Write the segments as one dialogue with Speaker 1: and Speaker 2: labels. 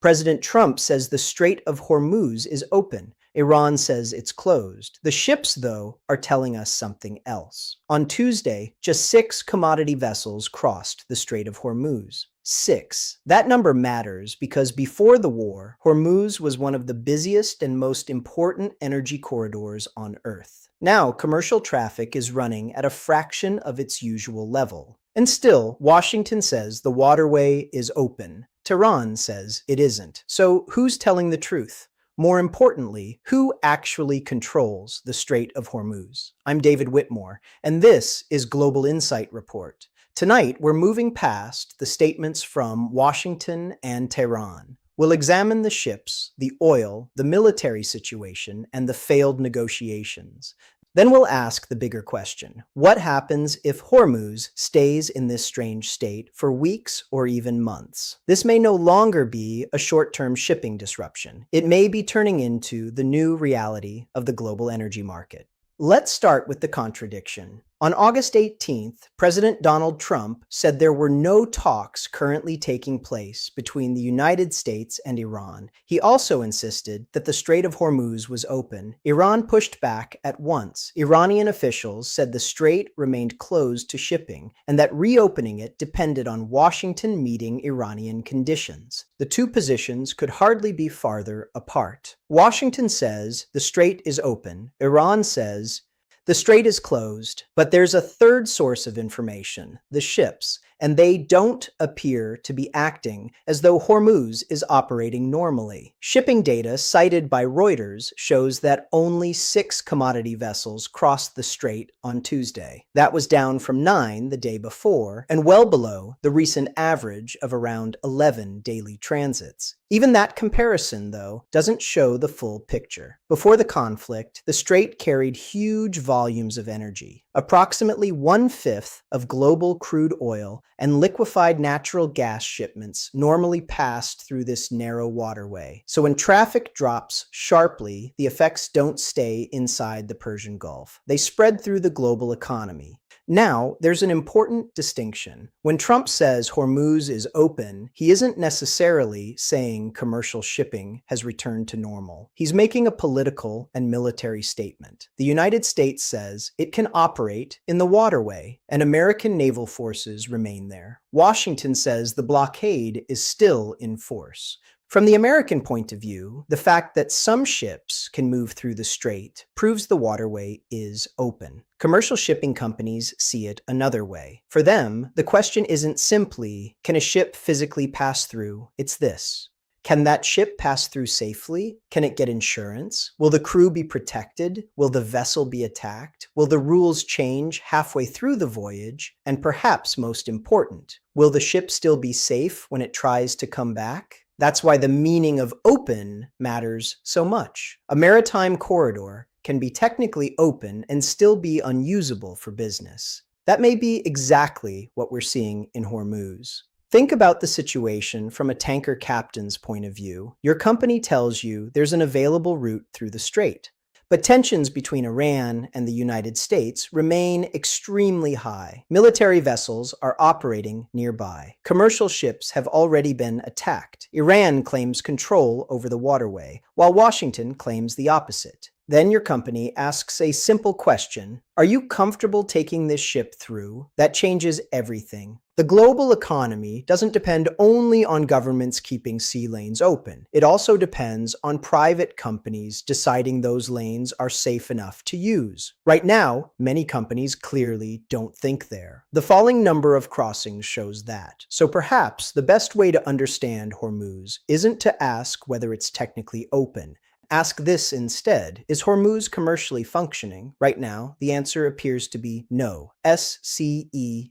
Speaker 1: President Trump says the Strait of Hormuz is open. Iran says it's closed. The ships, though, are telling us something else. On Tuesday, just 6 commodity vessels crossed the Strait of Hormuz. 6. That number matters because before the war, Hormuz was one of the busiest and most important energy corridors on Earth. Now, commercial traffic is running at a fraction of its usual level. And still, Washington says the waterway is open. Tehran says it isn't. So who's telling the truth? More importantly, who actually controls the Strait of Hormuz? I'm David Whitmore, and this is Global Insight Report. Tonight, we're moving past the statements from Washington and Tehran. We'll examine the ships, the oil, the military situation, and the failed negotiations. Then we'll ask the bigger question: what happens if Hormuz stays in this strange state for weeks or even months? This may no longer be a short-term shipping disruption. It may be turning into the new reality of the global energy market. Let's start with the contradiction. On August 18th, President Donald Trump said there were no talks currently taking place between the United States and Iran. He also insisted that the Strait of Hormuz was open. Iran pushed back at once. Iranian officials said the strait remained closed to shipping and that reopening it depended on Washington meeting Iranian conditions. The two positions could hardly be farther apart. Washington says the strait is open. Iran says the strait is closed, but there's a third source of information, the ships, and they don't appear to be acting as though Hormuz is operating normally. Shipping data cited by Reuters shows that only 6 commodity vessels crossed the strait on Tuesday. That was down from 9 the day before, and well below the recent average of around 11 daily transits. Even that comparison, though, doesn't show the full picture. Before the conflict, the strait carried huge volumes of energy. Approximately 1/5 of global crude oil and liquefied natural gas shipments normally passed through this narrow waterway. So when traffic drops sharply, the effects don't stay inside the Persian Gulf. They spread through the global economy. Now, there's an important distinction. When Trump says Hormuz is open, he isn't necessarily saying commercial shipping has returned to normal. He's making a political and military statement. The United States says it can operate in the waterway, and American naval forces remain there. Washington says the blockade is still in force. From the American point of view, the fact that some ships can move through the strait proves the waterway is open. Commercial shipping companies see it another way. For them, the question isn't simply, can a ship physically pass through? It's this: can that ship pass through safely? Can it get insurance? Will the crew be protected? Will the vessel be attacked? Will the rules change halfway through the voyage? And perhaps most important, will the ship still be safe when it tries to come back? That's why the meaning of open matters so much. A maritime corridor can be technically open and still be unusable for business. That may be exactly what we're seeing in Hormuz. Think about the situation from a tanker captain's point of view. Your company tells you there's an available route through the strait. But tensions between Iran and the United States remain extremely high. Military vessels are operating nearby. Commercial ships have already been attacked. Iran claims control over the waterway, while Washington claims the opposite. Then your company asks a simple question: are you comfortable taking this ship through? That changes everything. The global economy doesn't depend only on governments keeping sea lanes open. It also depends on private companies deciding those lanes are safe enough to use. Right now, many companies clearly don't think they're. The falling number of crossings shows that. So perhaps the best way to understand Hormuz isn't to ask whether it's technically open. Ask this instead: is Hormuz commercially functioning? Right now, the answer appears to be no. SCENE5.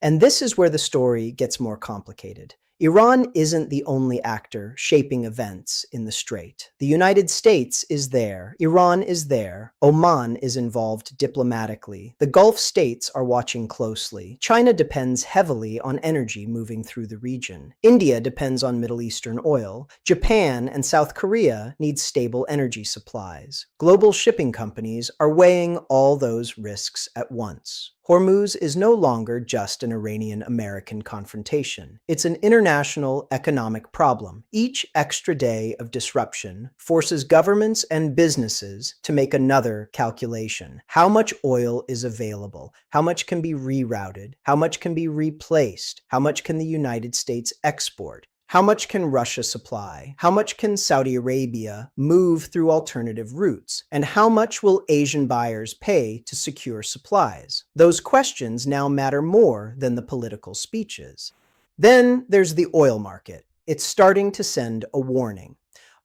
Speaker 1: And this is where the story gets more complicated. Iran isn't the only actor shaping events in the strait. The United States is there, Iran is there, Oman is involved diplomatically, the Gulf states are watching closely, China depends heavily on energy moving through the region, India depends on Middle Eastern oil, Japan and South Korea need stable energy supplies. Global shipping companies are weighing all those risks at once. Hormuz is no longer just an Iranian-American confrontation. It's an international economic problem. Each extra day of disruption forces governments and businesses to make another calculation. How much oil is available? How much can be rerouted? How much can be replaced? How much can the United States export? How much can Russia supply? How much can Saudi Arabia move through alternative routes? And how much will Asian buyers pay to secure supplies? Those questions now matter more than the political speeches. Then there's the oil market. It's starting to send a warning.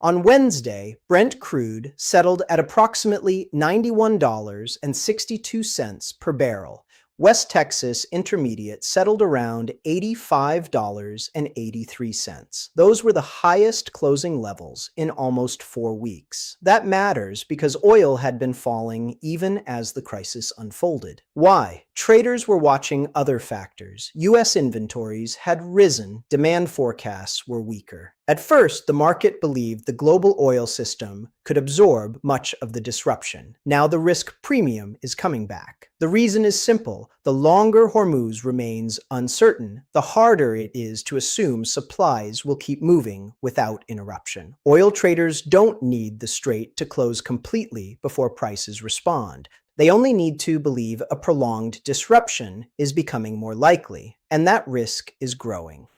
Speaker 1: On Wednesday, Brent crude settled at approximately $91.62 per barrel. West Texas Intermediate settled around $85.83. Those were the highest closing levels in almost 4 weeks. That matters because oil had been falling even as the crisis unfolded. Why? Traders were watching other factors. U.S. inventories had risen, demand forecasts were weaker. At first, the market believed the global oil system could absorb much of the disruption. Now the risk premium is coming back. The reason is simple. The longer Hormuz remains uncertain, the harder it is to assume supplies will keep moving without interruption. Oil traders don't need the strait to close completely before prices respond. They only need to believe a prolonged disruption is becoming more likely, and that risk is growing.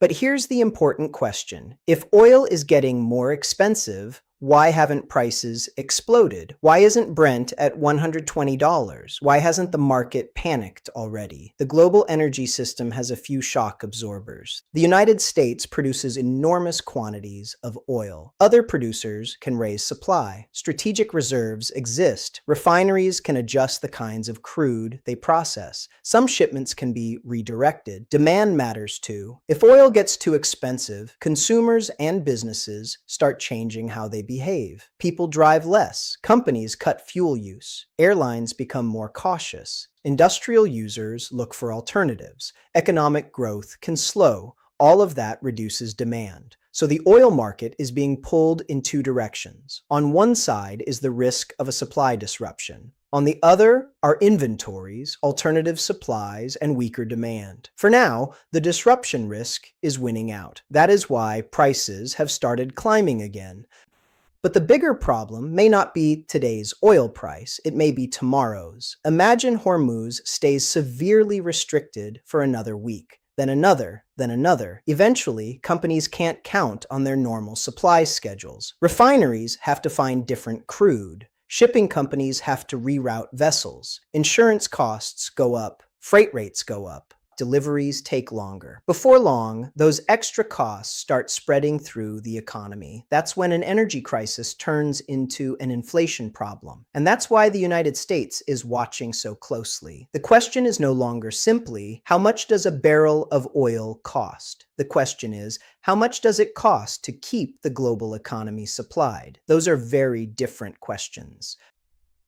Speaker 1: But here's the important question. If oil is getting more expensive, why haven't prices exploded? Why isn't Brent at $120? Why hasn't the market panicked already? The global energy system has a few shock absorbers. The United States produces enormous quantities of oil. Other producers can raise supply. Strategic reserves exist. Refineries can adjust the kinds of crude they process. Some shipments can be redirected. Demand matters too. If oil gets too expensive, consumers and businesses start changing how they behave. People drive less. Companies cut fuel use. Airlines become more cautious. Industrial users look for alternatives. Economic growth can slow. All of that reduces demand. So the oil market is being pulled in two directions. On one side is the risk of a supply disruption. On the other are inventories, alternative supplies, and weaker demand. For now, the disruption risk is winning out. That is why prices have started climbing again. But the bigger problem may not be today's oil price, it may be tomorrow's. Imagine Hormuz stays severely restricted for another week, then another, then another. Eventually, companies can't count on their normal supply schedules. Refineries have to find different crude. Shipping companies have to reroute vessels. Insurance costs go up. Freight rates go up. Deliveries take longer. Before long, those extra costs start spreading through the economy. That's when an energy crisis turns into an inflation problem. And that's why the United States is watching so closely. The question is no longer simply, how much does a barrel of oil cost? The question is, how much does it cost to keep the global economy supplied? Those are very different questions.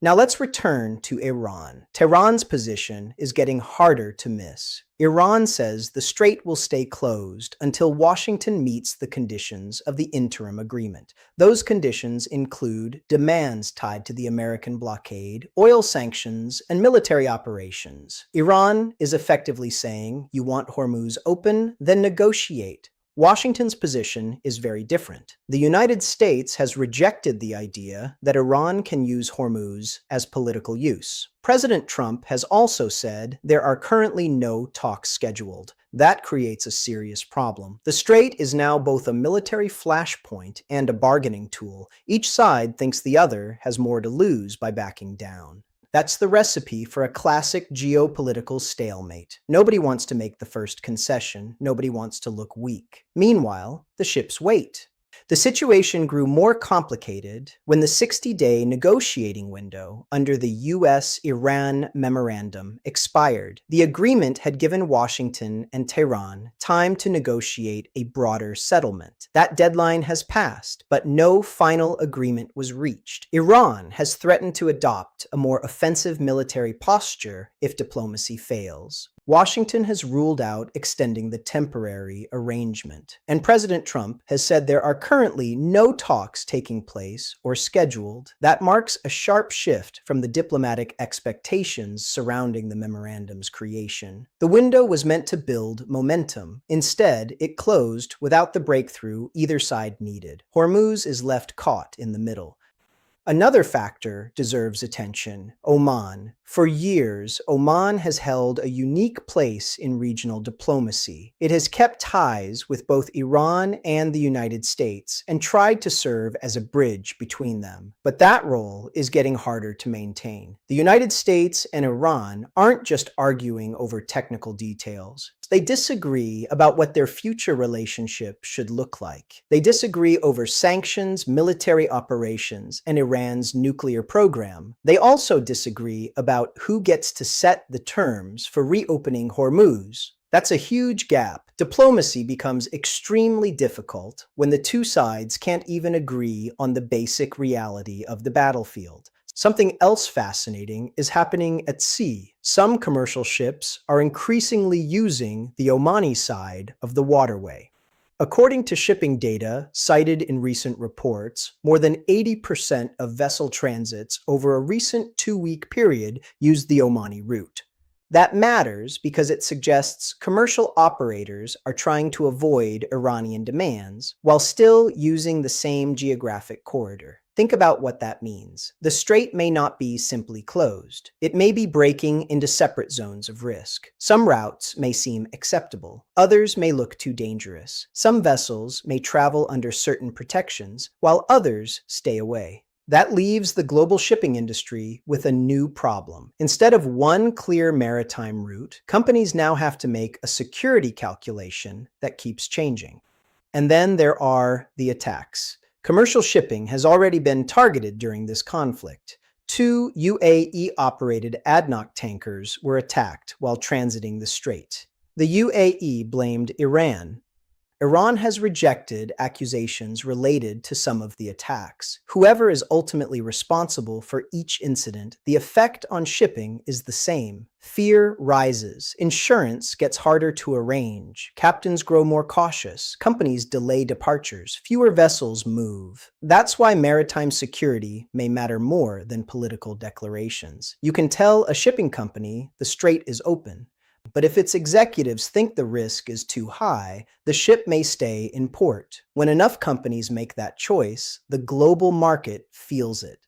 Speaker 1: Now let's return to Iran. Tehran's position is getting harder to miss. Iran says the strait will stay closed until Washington meets the conditions of the interim agreement. Those conditions include demands tied to the American blockade, oil sanctions, and military operations. Iran is effectively saying, you want Hormuz open, then negotiate. Washington's position is very different. The United States has rejected the idea that Iran can use Hormuz as political use. President Trump has also said there are currently no talks scheduled. That creates a serious problem. The strait is now both a military flashpoint and a bargaining tool. Each side thinks the other has more to lose by backing down. That's the recipe for a classic geopolitical stalemate. Nobody wants to make the first concession. Nobody wants to look weak. Meanwhile, the ships wait. The situation grew more complicated when the 60-day negotiating window under the U.S.-Iran memorandum expired. The agreement had given Washington and Tehran time to negotiate a broader settlement. That deadline has passed, but no final agreement was reached. Iran has threatened to adopt a more offensive military posture if diplomacy fails. Washington has ruled out extending the temporary arrangement, and President Trump has said there are currently no talks taking place or scheduled. That marks a sharp shift from the diplomatic expectations surrounding the memorandum's creation. The window was meant to build momentum. Instead, it closed without the breakthrough either side needed. Hormuz is left caught in the middle. Another factor deserves attention: Oman. For years, Oman has held a unique place in regional diplomacy. It has kept ties with both Iran and the United States and tried to serve as a bridge between them. But that role is getting harder to maintain. The United States and Iran aren't just arguing over technical details. They disagree about what their future relationship should look like. They disagree over sanctions, military operations, and Iran's nuclear program. They also disagree about who gets to set the terms for reopening Hormuz. That's a huge gap. Diplomacy becomes extremely difficult when the two sides can't even agree on the basic reality of the battlefield. Something else fascinating is happening at sea. Some commercial ships are increasingly using the Omani side of the waterway. According to shipping data cited in recent reports, more than 80% of vessel transits over a recent 2-week period used the Omani route. That matters because it suggests commercial operators are trying to avoid Iranian demands while still using the same geographic corridor. Think about what that means. The strait may not be simply closed. It may be breaking into separate zones of risk. Some routes may seem acceptable. Others may look too dangerous. Some vessels may travel under certain protections, while others stay away. That leaves the global shipping industry with a new problem. Instead of one clear maritime route, companies now have to make a security calculation that keeps changing. And then there are the attacks. Commercial shipping has already been targeted during this conflict. 2 UAE-operated ADNOC tankers were attacked while transiting the strait. The UAE blamed Iran. Iran has rejected accusations related to some of the attacks. Whoever is ultimately responsible for each incident, the effect on shipping is the same. Fear rises. Insurance gets harder to arrange. Captains grow more cautious. Companies delay departures. Fewer vessels move. That's why maritime security may matter more than political declarations. You can tell a shipping company the strait is open. But if its executives think the risk is too high, the ship may stay in port. When enough companies make that choice, the global market feels it.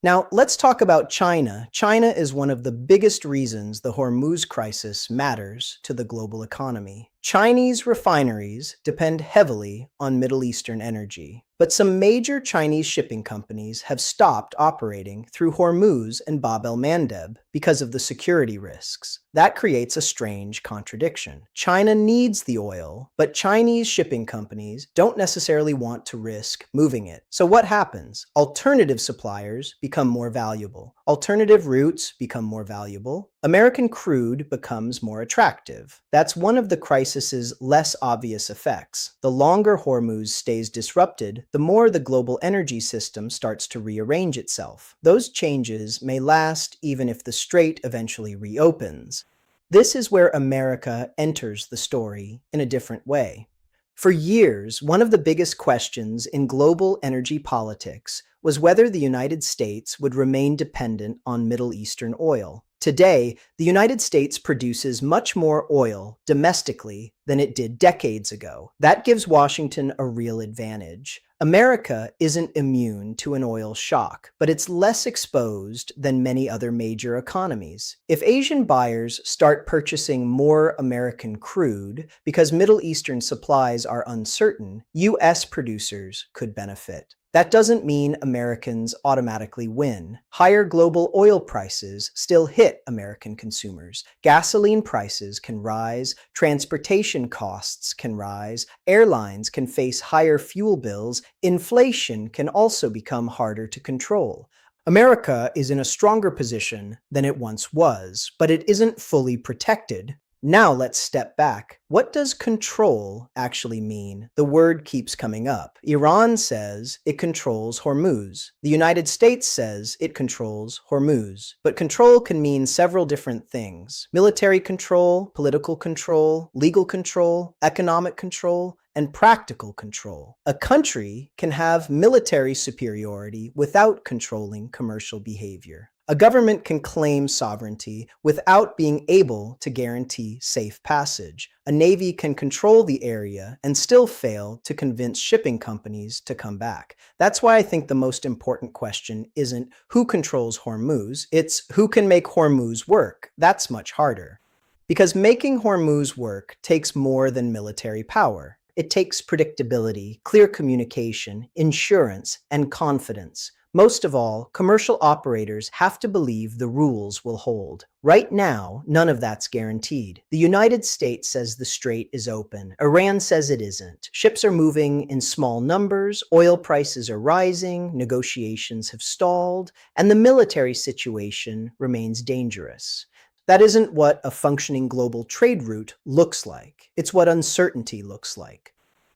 Speaker 1: Now, let's talk about China. China is one of the biggest reasons the Hormuz crisis matters to the global economy. Chinese refineries depend heavily on Middle Eastern energy, but some major Chinese shipping companies have stopped operating through Hormuz and Bab el-Mandeb because of the security risks. That creates a strange contradiction. China needs the oil, but Chinese shipping companies don't necessarily want to risk moving it. So what happens? Alternative suppliers become more valuable. Alternative routes become more valuable. American crude becomes more attractive. That's one of the crisis's less obvious effects. The longer Hormuz stays disrupted, the more the global energy system starts to rearrange itself. Those changes may last even if the strait eventually reopens. This is where America enters the story in a different way. For years, one of the biggest questions in global energy politics was whether the United States would remain dependent on Middle Eastern oil. Today, the United States produces much more oil domestically than it did decades ago. That gives Washington a real advantage. America isn't immune to an oil shock, but it's less exposed than many other major economies. If Asian buyers start purchasing more American crude because Middle Eastern supplies are uncertain, U.S. producers could benefit. That doesn't mean Americans automatically win. Higher global oil prices still hit American consumers. Gasoline prices can rise, transportation costs can rise, airlines can face higher fuel bills, inflation can also become harder to control. America is in a stronger position than it once was, but it isn't fully protected. Now let's step back. What does control actually mean? The word keeps coming up. Iran says it controls Hormuz. The United States says it controls Hormuz. But control can mean several different things: military control, political control, legal control, economic control, and practical control. A country can have military superiority without controlling commercial behavior. A government can claim sovereignty without being able to guarantee safe passage. A navy can control the area and still fail to convince shipping companies to come back. That's why I think the most important question isn't who controls Hormuz, it's who can make Hormuz work. That's much harder. Because making Hormuz work takes more than military power. It takes predictability, clear communication, insurance, and confidence. Most of all, commercial operators have to believe the rules will hold. Right now, none of that's guaranteed. The United States says the strait is open. Iran says it isn't. Ships are moving in small numbers, oil prices are rising, negotiations have stalled, and the military situation remains dangerous. That isn't what a functioning global trade route looks like. It's what uncertainty looks like.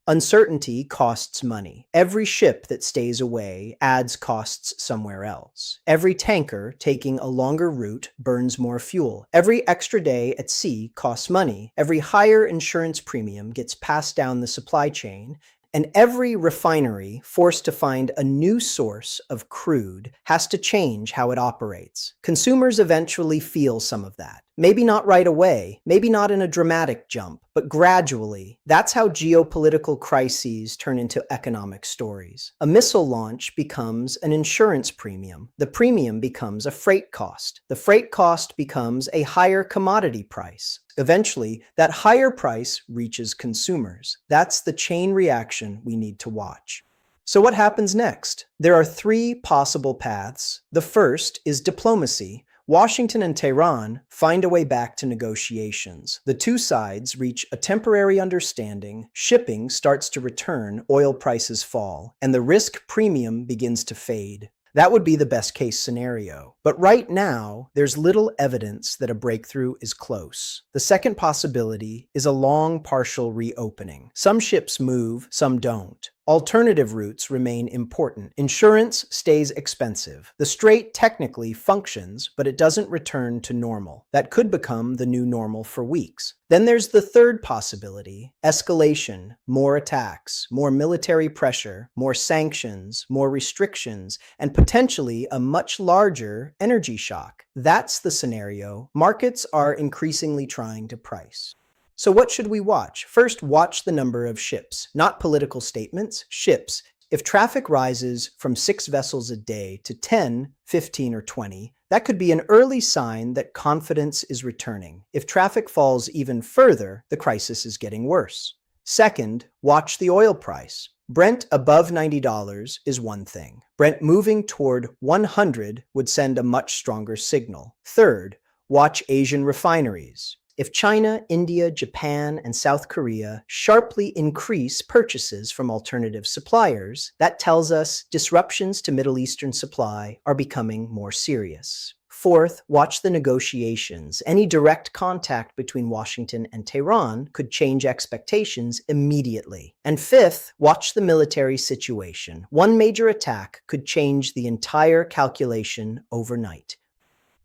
Speaker 1: Uncertainty costs money. Every ship that stays away adds costs somewhere else. Every tanker taking a longer route burns more fuel. Every extra day at sea costs money. Every higher insurance premium gets passed down the supply chain. And every refinery forced to find a new source of crude has to change how it operates. Consumers eventually feel some of that. Maybe not right away, maybe not in a dramatic jump, but gradually. That's how geopolitical crises turn into economic stories. A missile launch becomes an insurance premium. The premium becomes a freight cost. The freight cost becomes a higher commodity price. Eventually, that higher price reaches consumers. That's the chain reaction we need to watch. So what happens next? There are three possible paths. The first is diplomacy. Washington and Tehran find a way back to negotiations. The two sides reach a temporary understanding, shipping starts to return, oil prices fall, and the risk premium begins to fade. That would be the best-case scenario. But right now, there's little evidence that a breakthrough is close. The second possibility is a long partial reopening. Some ships move, some don't. Alternative routes remain important. Insurance stays expensive. The strait technically functions, but it doesn't return to normal. That could become the new normal for weeks. Then there's the third possibility: escalation, more attacks, more military pressure, more sanctions, more restrictions, and potentially a much larger energy shock. That's the scenario markets are increasingly trying to price. So what should we watch? First, watch the number of ships, not political statements, ships. If traffic rises from 6 vessels a day to 10, 15, or 20, that could be an early sign that confidence is returning. If traffic falls even further, the crisis is getting worse. Second, watch the oil price. Brent above $90 is one thing. Brent moving toward 100 would send a much stronger signal. Third, watch Asian refineries. If China, India, Japan, and South Korea sharply increase purchases from alternative suppliers, that tells us disruptions to Middle Eastern supply are becoming more serious. Fourth, watch the negotiations. Any direct contact between Washington and Tehran could change expectations immediately. And fifth, watch the military situation. One major attack could change the entire calculation overnight.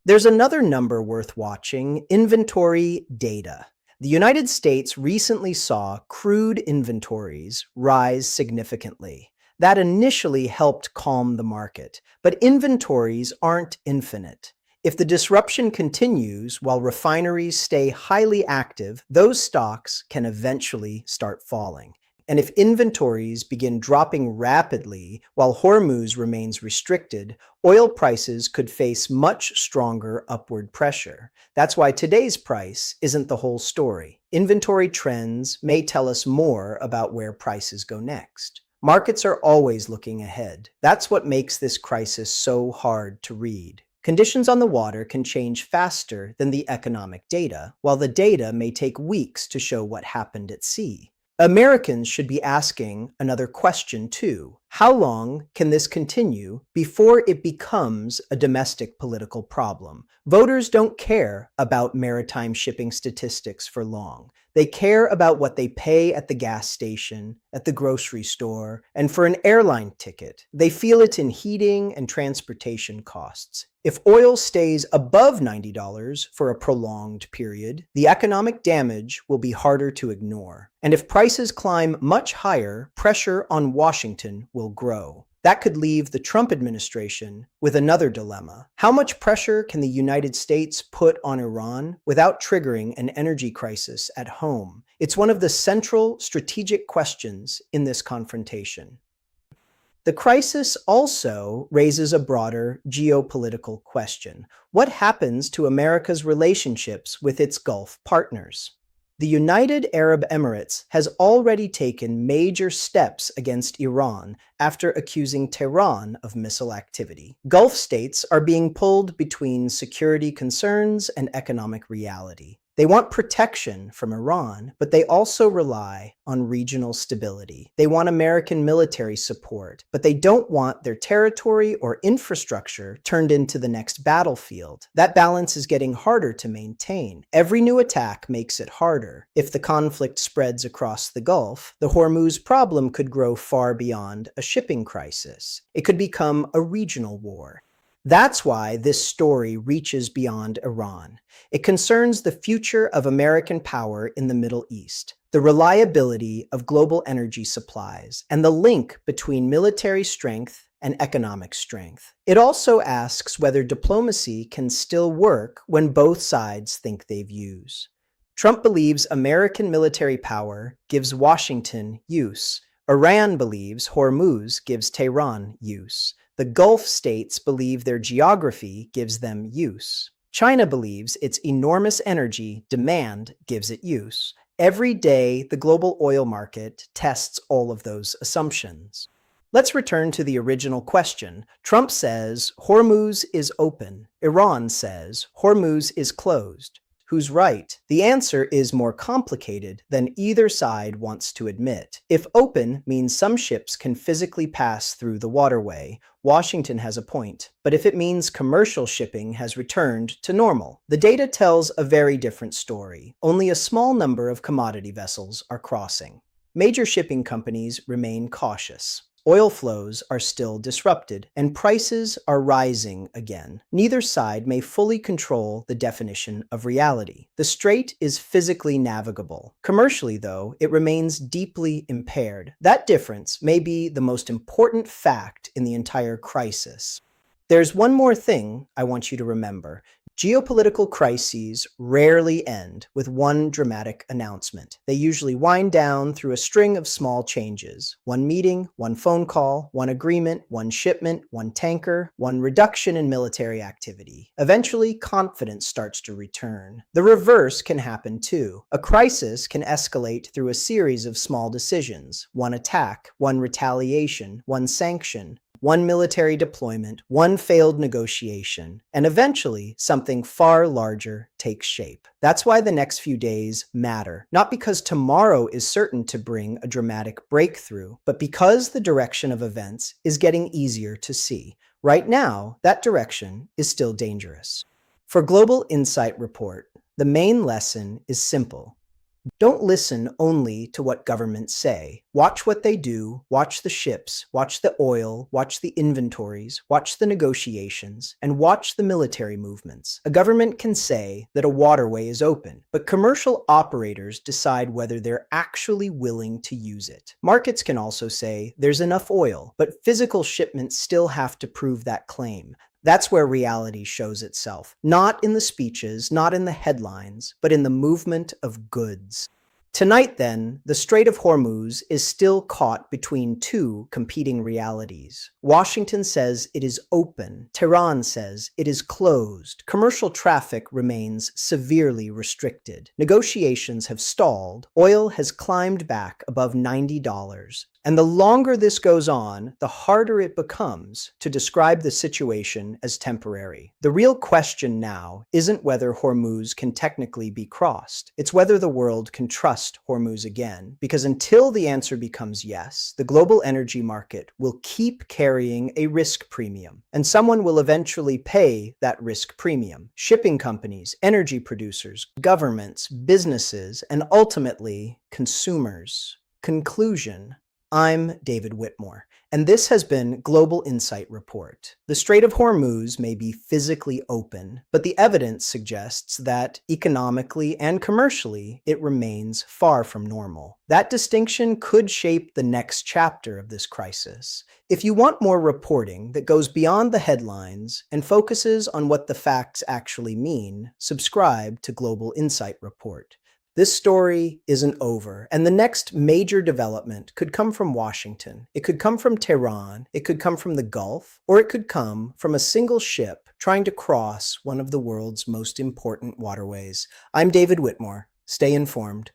Speaker 1: There's another number worth watching: inventory data. The United States recently saw crude inventories rise significantly. That initially helped calm the market, but inventories aren't infinite. If the disruption continues while refineries stay highly active, those stocks can eventually start falling. And if inventories begin dropping rapidly while Hormuz remains restricted, oil prices could face much stronger upward pressure. That's why today's price isn't the whole story. Inventory trends may tell us more about where prices go next. Markets are always looking ahead. That's what makes this crisis so hard to read. Conditions on the water can change faster than the economic data, while the data may take weeks to show what happened at sea. Americans should be asking another question too. How long can this continue before it becomes a domestic political problem? Voters don't care about maritime shipping statistics for long. They care about what they pay at the gas station, at the grocery store, and for an airline ticket. They feel it in heating and transportation costs. If oil stays above $90 for a prolonged period, the economic damage will be harder to ignore. And if prices climb much higher, pressure on Washington will grow. That could leave the Trump administration with another dilemma. How much pressure can the United States put on Iran without triggering an energy crisis at home? It's one of the central strategic questions in this confrontation. The crisis also raises a broader geopolitical question. What happens to America's relationships with its Gulf partners? The United Arab Emirates has already taken major steps against Iran after accusing Tehran of missile activity. Gulf states are being pulled between security concerns and economic reality. They want protection from Iran, but they also rely on regional stability. They want American military support, but they don't want their territory or infrastructure turned into the next battlefield. That balance is getting harder to maintain. Every new attack makes it harder. If the conflict spreads across the Gulf, the Hormuz problem could grow far beyond a shipping crisis. It could become a regional war. That's why this story reaches beyond Iran. It concerns the future of American power in the Middle East, the reliability of global energy supplies, and the link between military strength and economic strength. It also asks whether diplomacy can still work when both sides think they've used. Trump believes American military power gives Washington use. Iran believes Hormuz gives Tehran use. The Gulf states believe their geography gives them use. China believes its enormous energy demand gives it use. Every day, the global oil market tests all of those assumptions. Let's return to the original question. Trump says Hormuz is open. Iran says Hormuz is closed. Who's right? The answer is more complicated than either side wants to admit. If open means some ships can physically pass through the waterway, Washington has a point. But if it means commercial shipping has returned to normal, the data tells a very different story. Only a small number of commodity vessels are crossing. Major shipping companies remain cautious. Oil flows are still disrupted, and prices are rising again. Neither side may fully control the definition of reality. The strait is physically navigable. Commercially, though, it remains deeply impaired. That difference may be the most important fact in the entire crisis. There's one more thing I want you to remember. Geopolitical crises rarely end with one dramatic announcement. They usually wind down through a string of small changes. One meeting, one phone call, one agreement, one shipment, one tanker, one reduction in military activity. Eventually, confidence starts to return. The reverse can happen too. A crisis can escalate through a series of small decisions. One attack, one retaliation, one sanction, one military deployment, one failed negotiation, and eventually something far larger takes shape. That's why the next few days matter, not because tomorrow is certain to bring a dramatic breakthrough, but because the direction of events is getting easier to see. Right now, that direction is still dangerous. For Global Insight Report, the main lesson is simple. Don't listen only to what governments say. Watch what they do, watch the ships, watch the oil, watch the inventories, watch the negotiations, and watch the military movements. A government can say that a waterway is open, but commercial operators decide whether they're actually willing to use it. Markets can also say there's enough oil, but physical shipments still have to prove that claim. That's where reality shows itself. Not in the speeches, not in the headlines, but in the movement of goods. Tonight, then, the Strait of Hormuz is still caught between two competing realities. Washington says it is open. Tehran says it is closed. Commercial traffic remains severely restricted. Negotiations have stalled. Oil has climbed back above $90. And the longer this goes on, the harder it becomes to describe the situation as temporary. The real question now isn't whether Hormuz can technically be crossed. It's whether the world can trust Hormuz again. Because until the answer becomes yes, the global energy market will keep carrying a risk premium. And someone will eventually pay that risk premium. Shipping companies, energy producers, governments, businesses, and ultimately consumers. Conclusion. I'm David Whitmore, and this has been Global Insight Report. The Strait of Hormuz may be physically open, but the evidence suggests that economically and commercially it remains far from normal. That distinction could shape the next chapter of this crisis. If you want more reporting that goes beyond the headlines and focuses on what the facts actually mean, subscribe to Global Insight Report. This story isn't over, and the next major development could come from Washington. It could come from Tehran, it could come from the Gulf, or it could come from a single ship trying to cross one of the world's most important waterways. I'm David Whitmore. Stay informed.